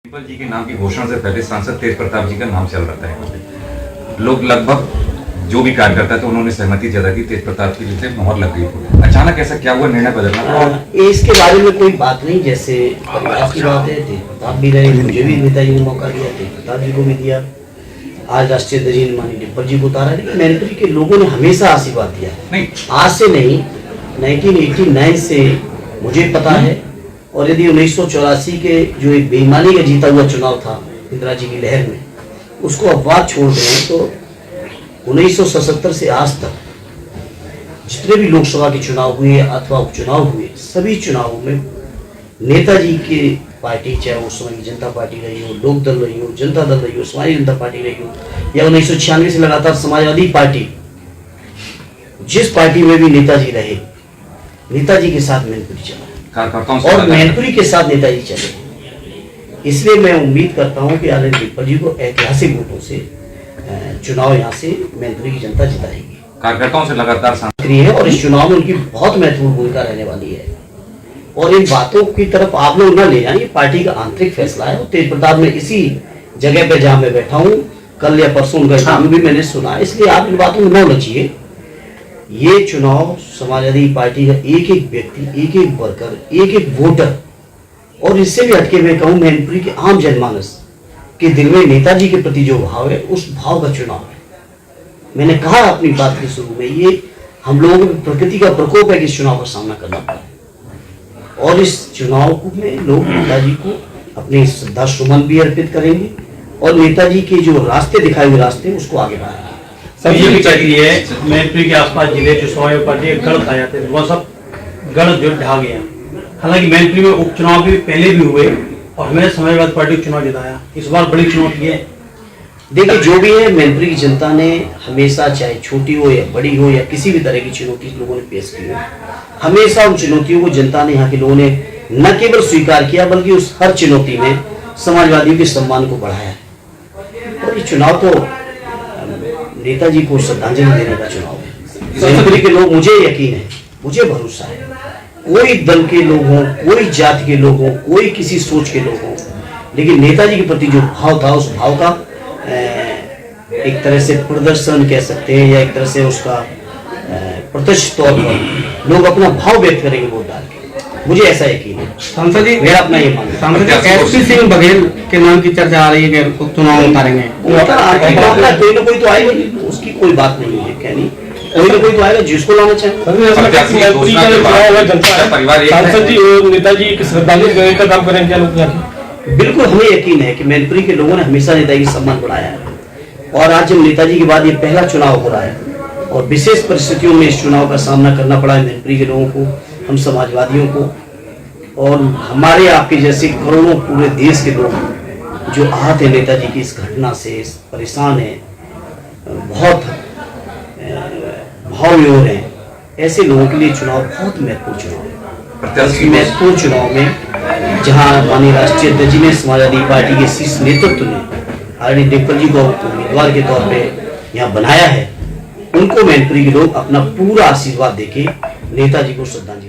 डिम्पल जी के नाम की घोषणा से पहले सांसद तेज प्रताप जी का नाम चल रहा था। लोग लगभग जो भी कार्यकर्ता थे उन्होंने सहमति जता दी, तेज प्रताप की जैसे मोहर लग गई थी। अचानक ऐसा क्या हुआ, निर्णय बदलना? इसके बारे में कोई बात नहीं। जैसे परिवार की बात है, तेज प्रताप भी रहे, मुझे भी नेताजी ने मौका दिया, तेज प्रताप जी को भी दिया, आज राष्ट्रीय अध्यक्ष ने माननीय डिम्पल जी को उतारा। लेकिन मैनपुरी के लोगों ने हमेशा आशीर्वाद दिया, नहीं आज से नहीं, 1989 से मुझे पता है। और यदि 1984 के जो एक बेईमानी का जीता हुआ चुनाव था इंदिरा जी की लहर में, उसको अपवाद छोड़ रहे हैं तो 1977 से आज तक जितने भी लोकसभा के चुनाव हुए अथवा उपचुनाव हुए, सभी चुनावों में नेताजी की पार्टी, चाहे उस समय की जनता पार्टी रही हो, लोक दल रही हो, जनता दल रही हो, समाजवादी जनता पार्टी रही हो, या 1996 से लगातार समाजवादी पार्टी, जिस पार्टी में भी नेताजी रहे, नेताजी के साथ मैनपुरी चला और मैनपुरी के साथ नेताजी चले। इसलिए मैं उम्मीद करता हूं कि आदरणीय डिम्पल जी को ऐतिहासिक वोटों से चुनाव यहाँ से मैनपुरी की जनता जिताएगी। कार्यकर्ताओं से लगातार सक्रिय है और इस चुनाव में उनकी बहुत महत्वपूर्ण भूमिका रहने वाली है। और इन बातों की तरफ आप लोग न ले जाएं, ये पार्टी का आंतरिक फैसला है। और तेज प्रताप में इसी जगह पे जहाँ मैं बैठा हूँ, कल या परसों उनका इंटरव्यू भी मैंने सुना, इसलिए आप इन बातों में न उलझिए। ये चुनाव समाजवादी पार्टी का एक एक व्यक्ति, एक एक वर्कर, एक एक वोटर, और इससे भी हटके मैं कहूँ मैनपुरी के आम जनमानस के दिल में नेताजी के प्रति जो भाव है, उस भाव का चुनाव है। मैंने कहा अपनी बात के शुरू में, ये हम लोगों को प्रकृति का प्रकोप है कि इस चुनाव का सामना करना पड़ा। और इस चुनाव में लोग नेताजी को अपने श्रद्धा सुमन भी अर्पित करेंगे और नेताजी के जो रास्ते दिखाए हुए रास्ते उसको आगे बढ़ाएंगे। सब ये भी चाहिए मैनपुरी के आसपास जिले जो समाजवादी पार्टी के गढ़ आ जाते थे, वह सब गढ़ जो ढा गया। हालांकि मैनपुरी में उपचुनाव भी पहले भी हुए और हमें समाजवादी पार्टी चुनाव जिताया। इस बार बड़ी चुनौती है। देखिए, जो भी है, मैनपुरी की जनता ने हमेशा, चाहे छोटी हो या बड़ी हो या किसी भी तरह की चुनौती लोगों ने पेश की हो, हमेशा उन चुनौतियों को जनता ने, यहाँ के लोगों ने न केवल स्वीकार किया बल्कि उस हर चुनौती में समाजवादियों के सम्मान को बढ़ाया है। और ये चुनाव तो नेताजी को श्रद्धांजलि देने का चुनाव है। मैनपुरी के लोग, मुझे यकीन है, मुझे भरोसा है, कोई दल के लोग हों, कोई जाति के लोग हों, कोई किसी सोच के लोग हों, लेकिन नेताजी के प्रति जो भाव था, उस भाव का एक तरह से प्रदर्शन कह सकते हैं, या एक तरह से उसका प्रत्यक्ष तौर पर लोग अपना भाव व्यक्त करेंगे वोट डाल के। मुझे ऐसा यकीन है। सांसद जी, मेरा अपना ये मानना है। सांसद जी, एसपी सिंह बघेल के नाम की चर्चा आ रही है कि उपचुनाव उतारेंगे। कोई ना कोई तो आएगा, उसकी कोई बात नहीं है कहनी, कोई ना कोई तो आएगा जिसको लाना चाहिए। सांसद जी नेताजी की श्रद्धांजलि देने का काम करेंगे क्या लोग? बिल्कुल, हमें यकीन है कि मैनपुरी के लोगों ने हमेशा नेताजी का सम्मान बढ़ाया है। और आज जब नेताजी के बाद ये पहला चुनाव हो रहा है और विशेष परिस्थितियों में इस चुनाव का सामना करना पड़ा है मैनपुरी के लोगों को, हम समाजवादियों को, और हमारे आपके जैसे करोड़ों पूरे देश के लोग जो आहत है नेताजी की इस घटना से, परेशान है, बहुत भावविभोर है, ऐसे लोगों के लिए चुनाव बहुत महत्वपूर्ण चुनाव है। इस महत्वपूर्ण चुनाव में जहां माननीय राष्ट्रीय अध्यक्ष जी ने, समाजवादी पार्टी के शीर्ष नेतृत्व ने आदरणीय डिम्पल जी को उम्मीदवार के तौर पे यहाँ बनाया है, उनको मैनपुरी के लोग अपना पूरा आशीर्वाद देके नेताजी को श्रद्धांजलि